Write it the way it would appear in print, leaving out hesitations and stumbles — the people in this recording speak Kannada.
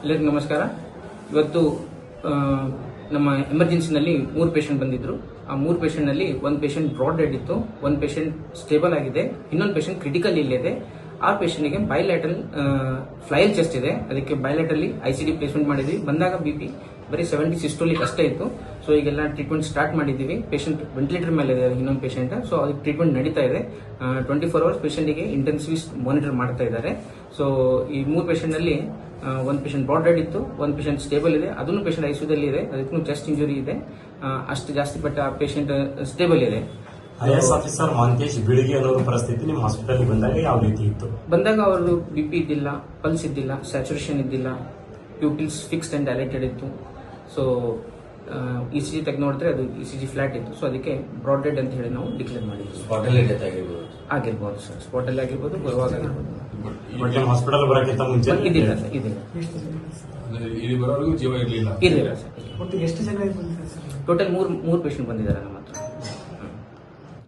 ಎಲ್ಲರಿಗೂ ನಮಸ್ಕಾರ. ಇವತ್ತು ನಮ್ಮ ಎಮರ್ಜೆನ್ಸಿನಲ್ಲಿ 3 ಪೇಷಂಟ್ ಬಂದಿದ್ರು. ಆ 3 ಪೇಷಂಟ್ನಲ್ಲಿ ಒಂದು ಪೇಷಂಟ್ ಬ್ರಾಡ್ ಡೆಡ್ ಇತ್ತು, ಒಂದು ಪೇಷಂಟ್ ಸ್ಟೇಬಲ್ ಆಗಿದೆ, ಇನ್ನೊಂದು ಪೇಷಂಟ್ ಕ್ರಿಟಿಕಲ್ ಇಲ್ಲಿದೆ. ಆ ಪೇಷಂಟ್ಗೆ ಬೈಲ್ಯಾಟರಲ್ ಫ್ಲೈಲ್ ಚೆಸ್ಟ್ ಇದೆ, ಅದಕ್ಕೆ ಬೈಲ್ಯಾಟರಲಿ ಐಸಿಡಿ ಪ್ಲೇಸ್ಮೆಂಟ್ ಮಾಡಿದ್ವಿ. ಬಂದಾಗ ಬಿಪಿ ಬರೀ 70 ಸಿಸ್ಟೋಲಿಕ್ ಅಷ್ಟೇ ಇತ್ತು. ಸೊ ಈಗೆಲ್ಲ ಟ್ರೀಟ್ಮೆಂಟ್ ಸ್ಟಾರ್ಟ್ ಮಾಡಿದ್ದೀವಿ. ಪೇಷಂಟ್ ವೆಂಟಿಲೇಟರ್ ಮೇಲೆ ಇದೆ, ಇನ್ನೊಂದು ಪೇಷಂಟ್. ಸೊ ಅದಕ್ಕೆ ಟ್ರೀಟ್ಮೆಂಟ್ ನಡೀತಾ ಇದೆ. 24 ಅವರ್ಸ್ ಪೇಷಂಟಿಗೆ ಇಂಟೆನ್ಸಿವ್ ಮಾನಿಟರ್ ಮಾಡ್ತಾ ಇದ್ದಾರೆ. ಸೊ ಈ 3 ಪೇಷಂಟ್ನಲ್ಲಿ ಒಂದು ಪೇಷಂಟ್ ಬ್ರಾಡ್ ಡೆಡ್ ಇತ್ತು, ಒಂದು ಪೇಷಂಟ್ ಸ್ಟೇಬಲ್ ಇದೆ, ಅದನ್ನು ಪೇಷಂಟ್ ಐಸಿಯುದಲ್ಲಿ ಇದೆ, ಅದಕ್ಕೂ ಚೆಸ್ಟ್ ಇಂಜುರಿ ಇದೆ. ಅಷ್ಟು ಜಾಸ್ತಿ ಬಟ್ ಆ ಪೇಷಂಟ್ ಸ್ಟೇಬಲ್ ಇದೆ. ಐಎಎಸ್ ಆಫೀಸರ್ ಮಾಂತೇಶ್ ಬಿಳಿಗಿ ಅನ್ನೋ ಪರಿಸ್ಥಿತಿ ನಿಮ್ಮ ಹಾಸ್ಪಿಟಲ್ ಬಂದಾಗ ಯಾವ ರೀತಿ ಇತ್ತು? ಬಂದಾಗ ಅವರು ಬಿಪಿ ಇದ್ದಿಲ್ಲ, ಪಲ್ಸ್ ಇದ್ದಿಲ್ಲ, ಸ್ಯಾಚುರೇಷನ್ ಇದ್ದಿಲ್ಲ, ಪ್ಯೂಪಿಲ್ಸ್ ಫಿಕ್ಸ್ಡ್ ಅಂಡ್ ಡೈಲೇಟೆಡ್ ಇತ್ತು. ಸೊ ಇಸಿಜಿ ತೆಗೆದು ನೋಡಿದ್ರೆ ಅದು ಇಸಿಜಿ ಫ್ಲಾಟ್ ಇತ್ತು. ಸೊ ಅದಕ್ಕೆ ಬ್ರಾಡ್ ಡೆಡ್ ಅಂತ ಹೇಳಿ ನಾವು ಡಿಕ್ಲೇರ್ ಮಾಡಿದ್ವಿ. ಆಗಿರ್ಬೋದು ಸರ್, ಸ್ಪಾಟಲ್ಲಿ ಆಗಿರ್ಬೋದು, ಬರುವಾಗ ಆಗಿರ್ಬೋದು. ಹಾಸ್ಪಿಟಲ್ ಬರೋಕ್ಕಿಂತ ಮುಂಚೆ ಇದಿಲ್ಲ ಸರ್, ಇದಿಲ್ಲ ಜೀವ ಇರಲಿಲ್ಲ. ಇರಲಿಲ್ಲ ಸರ್. ಎಷ್ಟು ಜನ ಟೋಟಲ್ 3 ಪೇಷಂಟ್ ಬಂದಿದ್ದಾರೆ ನಮ್ಮ ಹತ್ರ.